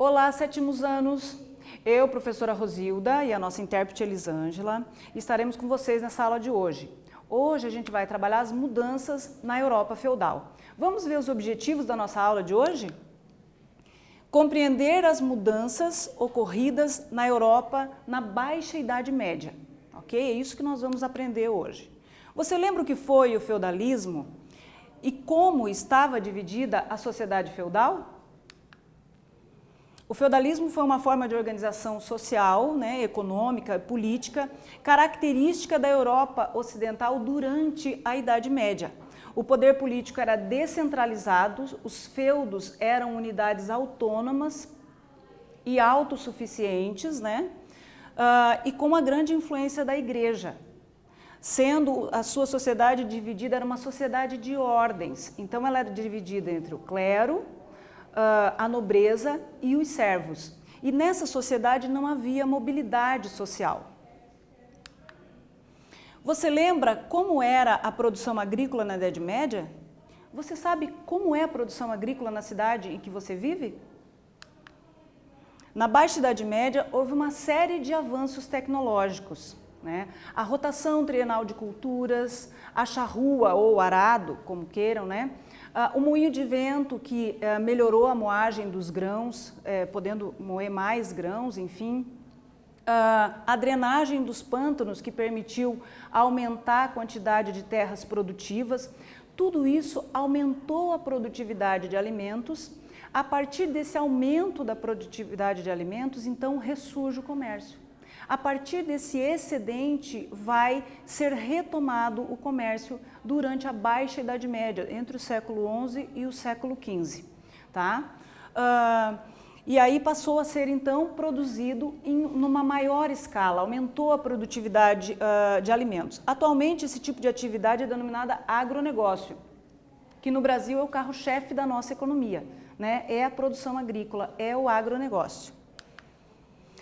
Olá, sétimos anos! Eu, professora Rosilda, e a nossa intérprete Elisângela, estaremos com vocês nessa aula de hoje. Hoje a gente vai trabalhar as mudanças na Europa feudal. Vamos ver os objetivos da nossa aula de hoje? Compreender as mudanças ocorridas na Europa na Baixa Idade Média. Ok? É isso que nós vamos aprender hoje. Você lembra o que foi o feudalismo e como estava dividida a sociedade feudal? O feudalismo foi uma forma de organização social, econômica, política, característica da Europa ocidental durante a Idade Média. O poder político era descentralizado, os feudos eram unidades autônomas e autossuficientes, e com uma grande influência da igreja. Sendo a sua sociedade dividida, era uma sociedade de ordens. Então ela era dividida entre o clero, a nobreza e os servos. E nessa sociedade não havia mobilidade social. Você lembra como era a produção agrícola na Idade Média? Você sabe como é a produção agrícola na cidade em que você vive? Na Baixa Idade Média houve uma série de avanços tecnológicos. A rotação trienal de culturas, a charrua ou arado, como queiram, o moinho de vento que melhorou a moagem dos grãos, podendo moer mais grãos, enfim. A drenagem dos pântanos que permitiu aumentar a quantidade de terras produtivas. Tudo isso aumentou a produtividade de alimentos. A partir desse aumento da produtividade de alimentos, então ressurge o comércio. A partir desse excedente vai ser retomado o comércio durante a Baixa Idade Média, entre o século XI e o século XV. E aí passou a ser então produzido numa maior escala, aumentou a produtividade de alimentos. Atualmente esse tipo de atividade é denominada agronegócio, que no Brasil é o carro-chefe da nossa economia, é a produção agrícola, é o agronegócio.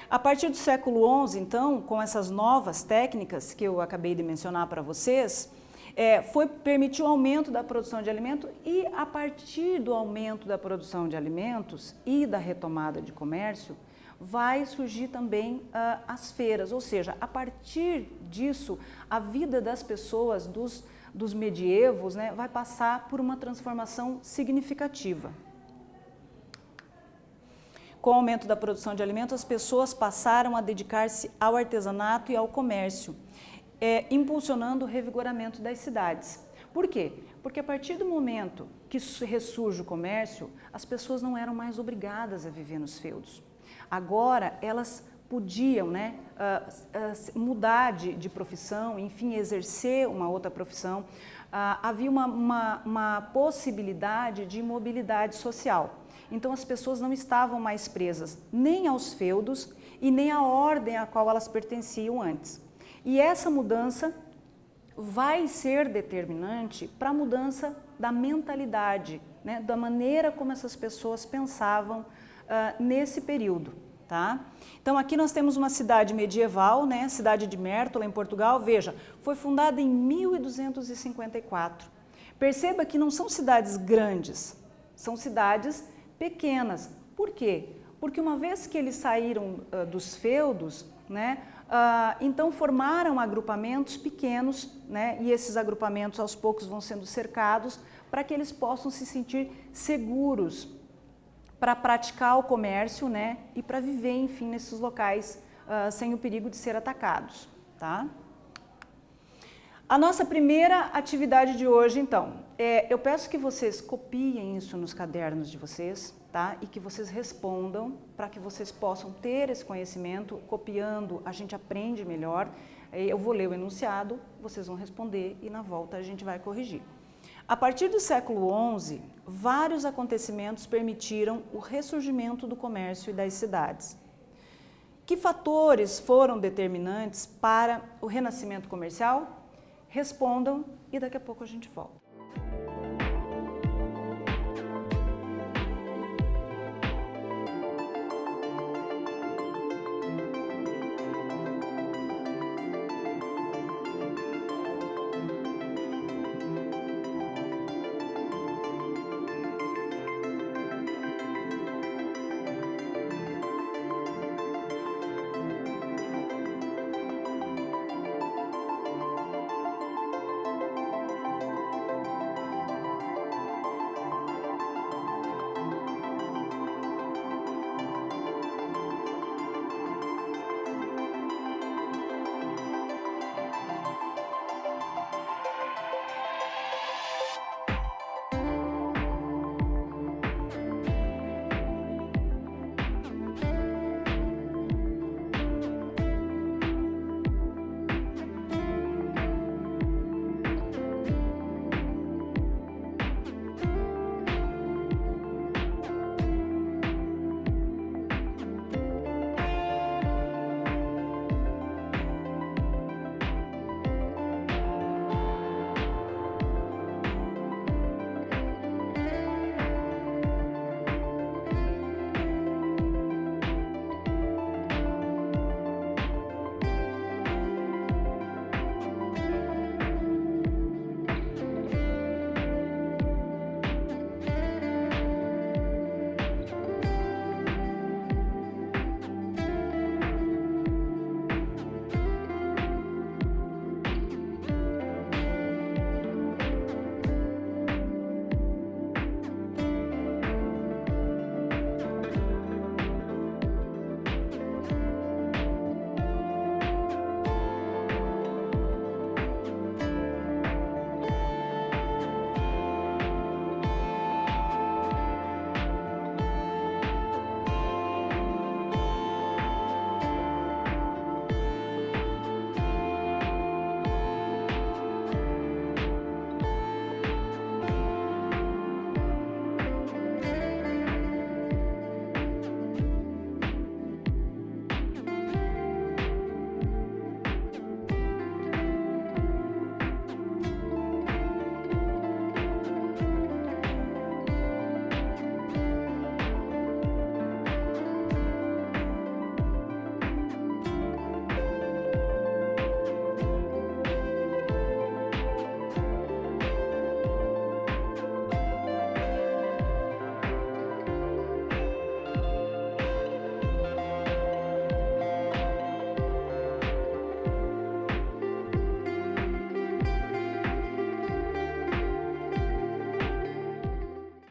A partir do século XI, então, com essas novas técnicas que eu acabei de mencionar para vocês, permitiu o aumento da produção de alimentos e a partir do aumento da produção de alimentos e da retomada de comércio, vai surgir também as feiras, ou seja, a partir disso, a vida das pessoas dos medievos vai passar por uma transformação significativa. Com o aumento da produção de alimentos, as pessoas passaram a dedicar-se ao artesanato e ao comércio, impulsionando o revigoramento das cidades. Por quê? Porque a partir do momento que ressurge o comércio, as pessoas não eram mais obrigadas a viver nos feudos. Agora, elas podiam mudar de profissão, enfim, exercer uma outra profissão. Havia uma possibilidade de mobilidade social. Então as pessoas não estavam mais presas nem aos feudos e nem à ordem a qual elas pertenciam antes. E essa mudança vai ser determinante para a mudança da mentalidade, da maneira como essas pessoas pensavam nesse período. Então aqui nós temos uma cidade medieval, a cidade de Mértola, em Portugal. Veja, foi fundada em 1254. Perceba que não são cidades grandes, são cidades pequenas. Por quê? Porque uma vez que eles saíram dos feudos, então formaram agrupamentos pequenos, e esses agrupamentos aos poucos vão sendo cercados para que eles possam se sentir seguros para praticar o comércio, e para viver, enfim, nesses locais sem o perigo de ser atacados. A nossa primeira atividade de hoje, então, eu peço que vocês copiem isso nos cadernos de vocês, e que vocês respondam para que vocês possam ter esse conhecimento. Copiando, a gente aprende melhor. Eu vou ler o enunciado, vocês vão responder e na volta a gente vai corrigir. A partir do século XI, vários acontecimentos permitiram o ressurgimento do comércio e das cidades. Que fatores foram determinantes para o renascimento comercial? Respondam e daqui a pouco a gente volta.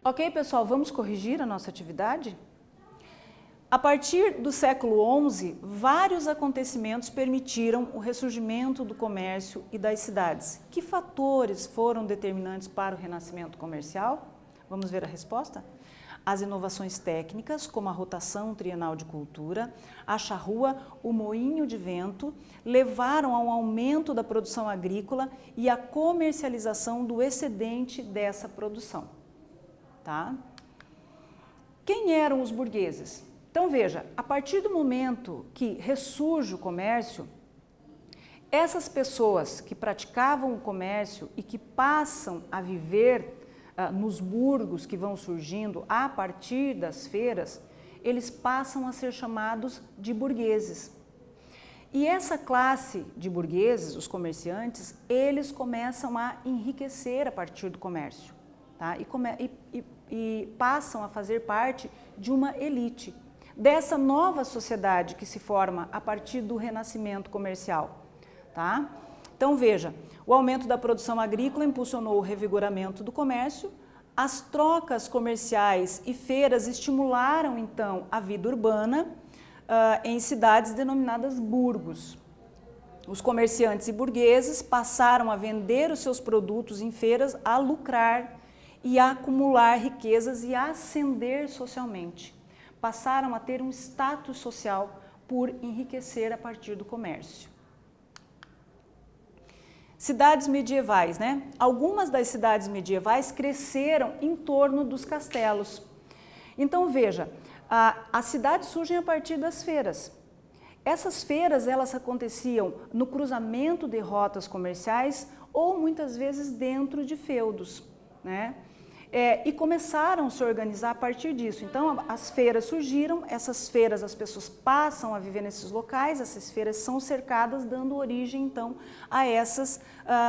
Ok, pessoal, vamos corrigir a nossa atividade? A partir do século XI, vários acontecimentos permitiram o ressurgimento do comércio e das cidades. Que fatores foram determinantes para o renascimento comercial? Vamos ver a resposta? As inovações técnicas, como a rotação trienal de cultura, a charrua, o moinho de vento, levaram a um aumento da produção agrícola e à comercialização do excedente dessa produção. Tá? Quem eram os burgueses? Então veja, a partir do momento que ressurge o comércio, essas pessoas que praticavam o comércio e que passam a viver nos burgos que vão surgindo a partir das feiras, eles passam a ser chamados de burgueses. E essa classe de burgueses, os comerciantes, eles começam a enriquecer a partir do comércio, tá? E passam a fazer parte de uma elite, dessa nova sociedade que se forma a partir do renascimento comercial, tá? Então veja, o aumento da produção agrícola impulsionou o revigoramento do comércio, as trocas comerciais e feiras estimularam então a vida urbana em cidades denominadas burgos. Os comerciantes e burgueses passaram a vender os seus produtos em feiras, a lucrar e a acumular riquezas e a ascender socialmente. Passaram a ter um status social por enriquecer a partir do comércio. Cidades medievais, né? Algumas das cidades medievais cresceram em torno dos castelos. Então veja, as cidades surgem a partir das feiras. Essas feiras, elas aconteciam no cruzamento de rotas comerciais ou muitas vezes dentro de feudos, né? E começaram a se organizar a partir disso. Então, as feiras surgiram, essas feiras as pessoas passam a viver nesses locais, essas feiras são cercadas, dando origem, então, a essas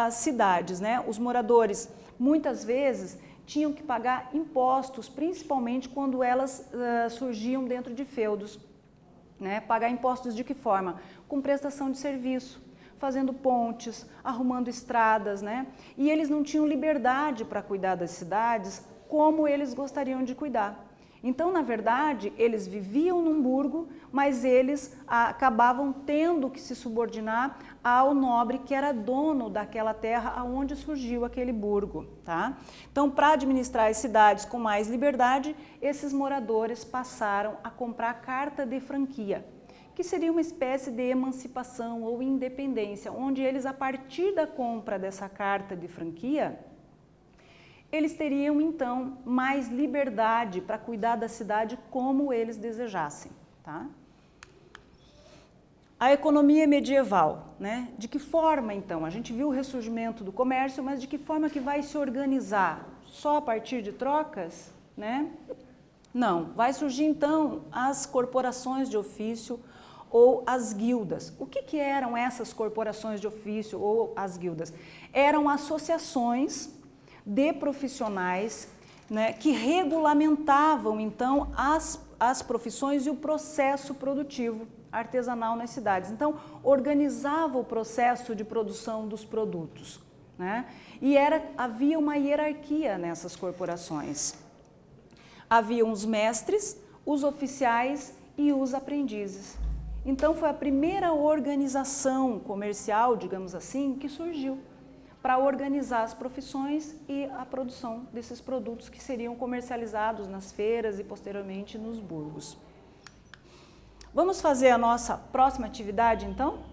cidades, né? Os moradores, muitas vezes, tinham que pagar impostos, principalmente quando elas surgiam dentro de feudos, né? Pagar impostos de que forma? Com prestação de serviço, fazendo pontes, arrumando estradas, né? E eles não tinham liberdade para cuidar das cidades como eles gostariam de cuidar. Então, na verdade, eles viviam num burgo, mas eles acabavam tendo que se subordinar ao nobre que era dono daquela terra aonde surgiu aquele burgo, tá? Então, para administrar as cidades com mais liberdade, esses moradores passaram a comprar carta de franquia, que seria uma espécie de emancipação ou independência, onde eles, a partir da compra dessa carta de franquia, eles teriam então mais liberdade para cuidar da cidade como eles desejassem, tá? A economia medieval, né? De que forma então? A gente viu o ressurgimento do comércio, mas de que forma que vai se organizar? Só a partir de trocas, né? Não, vai surgir então as corporações de ofício ou as guildas. O que eram essas corporações de ofício ou as guildas? Eram associações de profissionais, né, que regulamentavam então as profissões e o processo produtivo artesanal nas cidades. Então, organizava o processo de produção dos produtos, né? E havia uma hierarquia nessas corporações. Haviam os mestres, os oficiais e os aprendizes. Então, foi a primeira organização comercial, digamos assim, que surgiu para organizar as profissões e a produção desses produtos que seriam comercializados nas feiras e posteriormente nos burgos. Vamos fazer a nossa próxima atividade, então?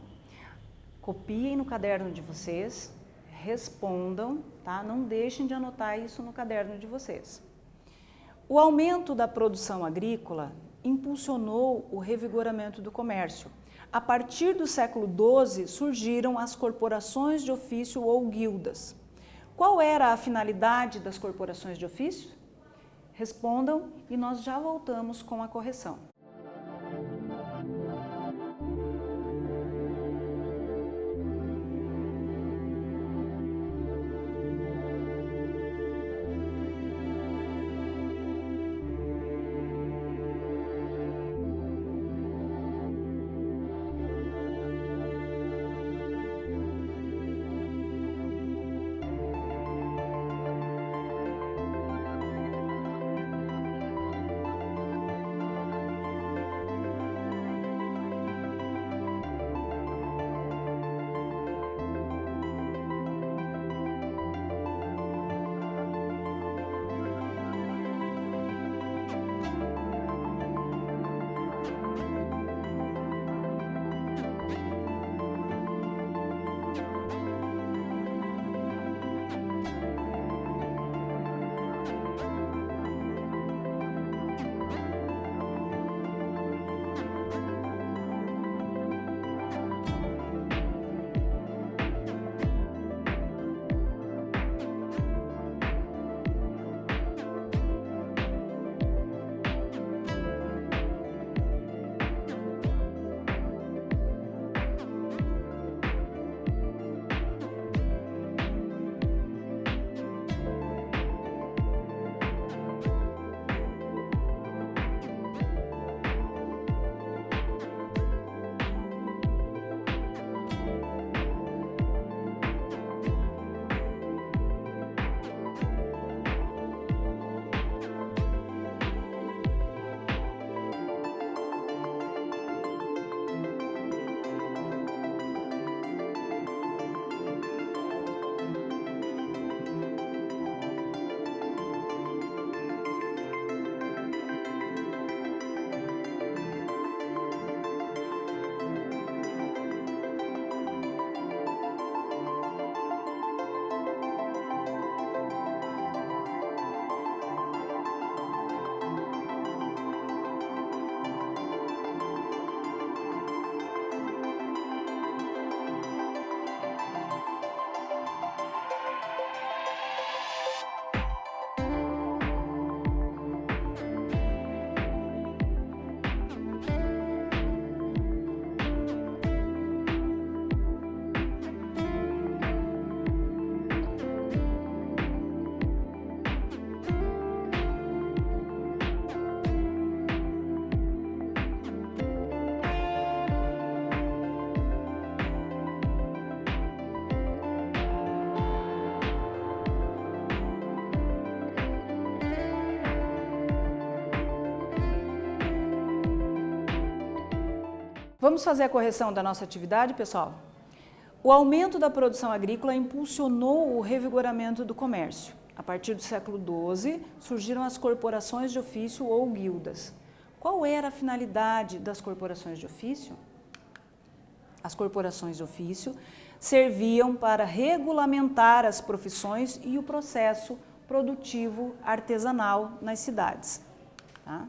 Copiem no caderno de vocês, respondam, tá? Não deixem de anotar isso no caderno de vocês. O aumento da produção agrícola impulsionou o revigoramento do comércio. A partir do século XII, surgiram as corporações de ofício ou guildas. Qual era a finalidade das corporações de ofício? Respondam e nós já voltamos com a correção. Vamos fazer a correção da nossa atividade, pessoal? O aumento da produção agrícola impulsionou o revigoramento do comércio. A partir do século XII, surgiram as corporações de ofício ou guildas. Qual era a finalidade das corporações de ofício? As corporações de ofício serviam para regulamentar as profissões e o processo produtivo artesanal nas cidades. Tá?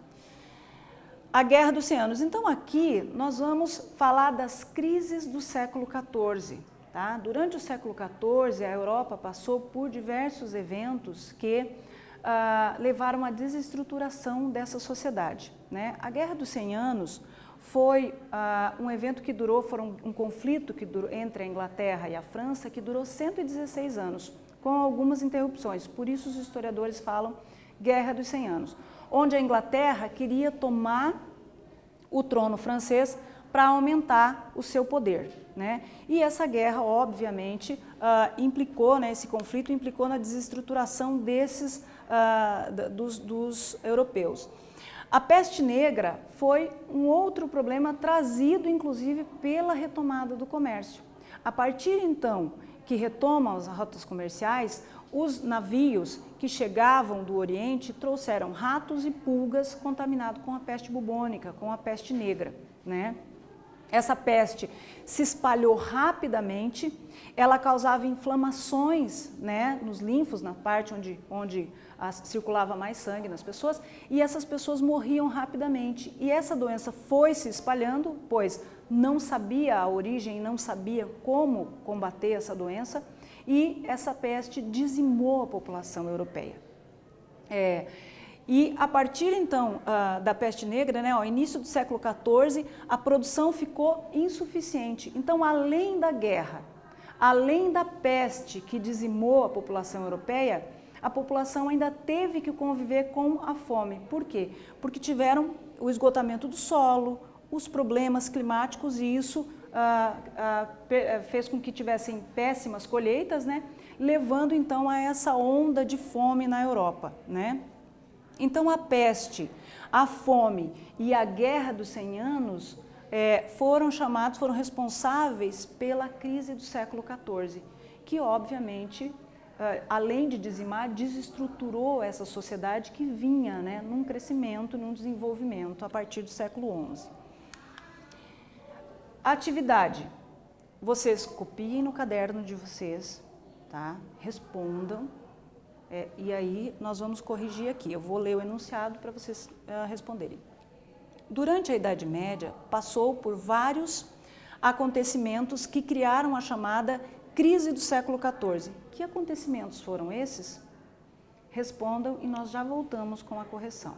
A Guerra dos 100 Anos. Então aqui nós vamos falar das crises do século XIV. Tá? Durante o século XIV, a Europa passou por diversos eventos que levaram à desestruturação dessa sociedade. Né? A Guerra dos 100 Anos foi um evento que durou, um conflito que durou entre a Inglaterra e a França, que durou 116 anos, com algumas interrupções. Por isso os historiadores falam Guerra dos 100 Anos, onde a Inglaterra queria tomar o trono francês para aumentar o seu poder. Né? E essa guerra, obviamente, implicou, né, esse conflito implicou na desestruturação dos europeus. A peste negra foi um outro problema trazido, inclusive, pela retomada do comércio. A partir, então, que retomam as rotas comerciais, os navios que chegavam do Oriente trouxeram ratos e pulgas contaminados com a peste bubônica, com a peste negra. Né? Essa peste se espalhou rapidamente, ela causava inflamações, né, nos linfos, na parte onde circulava mais sangue nas pessoas, e essas pessoas morriam rapidamente. E essa doença foi se espalhando, pois não sabia a origem, não sabia como combater essa doença, e essa peste dizimou a população europeia. E a partir então da peste negra, né, ao início do século XIV, a produção ficou insuficiente. Então, além da guerra, além da peste que dizimou a população europeia, a população ainda teve que conviver com a fome. Por quê? Porque tiveram o esgotamento do solo, os problemas climáticos, e isso fez com que tivessem péssimas colheitas, né, levando então a essa onda de fome na Europa. Né? Então a peste, a fome e a Guerra dos 100 Anos foram responsáveis pela crise do século XIV, que obviamente, além de dizimar, desestruturou essa sociedade que vinha, né, num crescimento, num desenvolvimento a partir do século XI. Atividade. Vocês copiem no caderno de vocês, tá? Respondam. E aí nós vamos corrigir aqui. Eu vou ler o enunciado para vocês responderem. Durante a Idade Média, passou por vários acontecimentos que criaram a chamada crise do século XIV. Que acontecimentos foram esses? Respondam e nós já voltamos com a correção.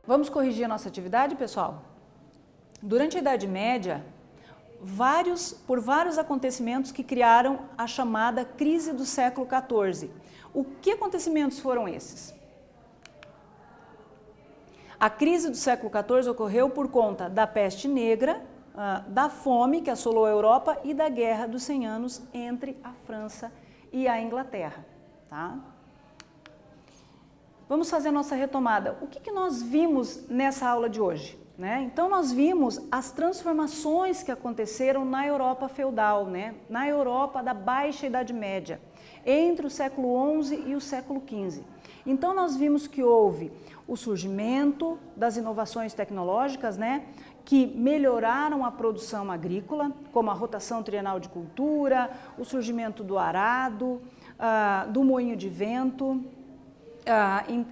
Vamos corrigir a nossa atividade, pessoal? Durante a Idade Média, por vários acontecimentos que criaram a chamada crise do século XIV. O que acontecimentos foram esses? A crise do século XIV ocorreu por conta da peste negra, da fome que assolou a Europa e da Guerra dos 100 Anos entre a França e a Inglaterra. Tá? Vamos fazer a nossa retomada. O que nós vimos nessa aula de hoje? Né? Então, nós vimos as transformações que aconteceram na Europa feudal, né? Na Europa da Baixa Idade Média, entre o século XI e o século XV. Então, nós vimos que houve o surgimento das inovações tecnológicas, né? Que melhoraram a produção agrícola, como a rotação trienal de cultura, o surgimento do arado, do moinho de vento.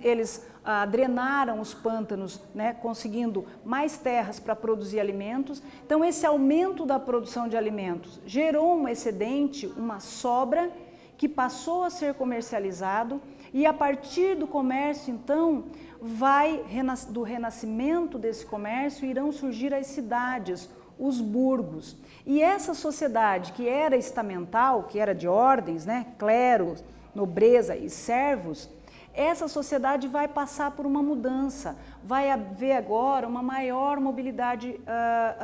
Eles drenaram os pântanos, né, conseguindo mais terras para produzir alimentos. Então, esse aumento da produção de alimentos gerou um excedente, uma sobra, que passou a ser comercializado e a partir do comércio, então, do renascimento desse comércio, irão surgir as cidades, os burgos. E essa sociedade que era estamental, que era de ordens, né, clero, nobreza e servos, essa sociedade vai passar por uma mudança, vai haver agora uma maior mobilidade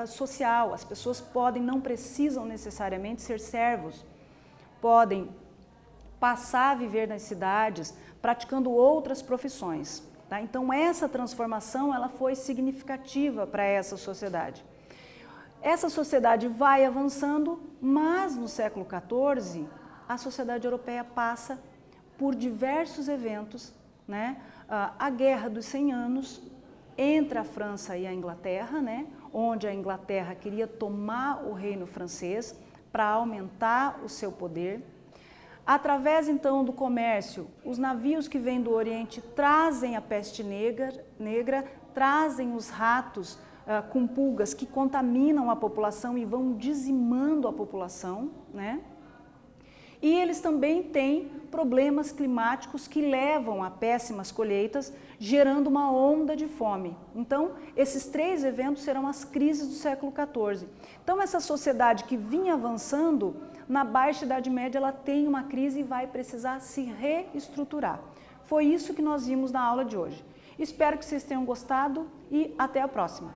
social. As pessoas não precisam necessariamente ser servos, podem passar a viver nas cidades, praticando outras profissões. Tá? Então, essa transformação ela foi significativa para essa sociedade. Essa sociedade vai avançando, mas no século XIV, a sociedade europeia passa por diversos eventos, né? A Guerra dos 100 Anos entre a França e a Inglaterra, né? Onde a Inglaterra queria tomar o reino francês para aumentar o seu poder. Através, então, do comércio, os navios que vêm do Oriente trazem a peste negra, trazem os ratos com pulgas que contaminam a população e vão dizimando a população, né? E eles também têm problemas climáticos que levam a péssimas colheitas, gerando uma onda de fome. Então, esses 3 eventos serão as crises do século XIV. Então, essa sociedade que vinha avançando, na Baixa Idade Média, ela tem uma crise e vai precisar se reestruturar. Foi isso que nós vimos na aula de hoje. Espero que vocês tenham gostado e até a próxima.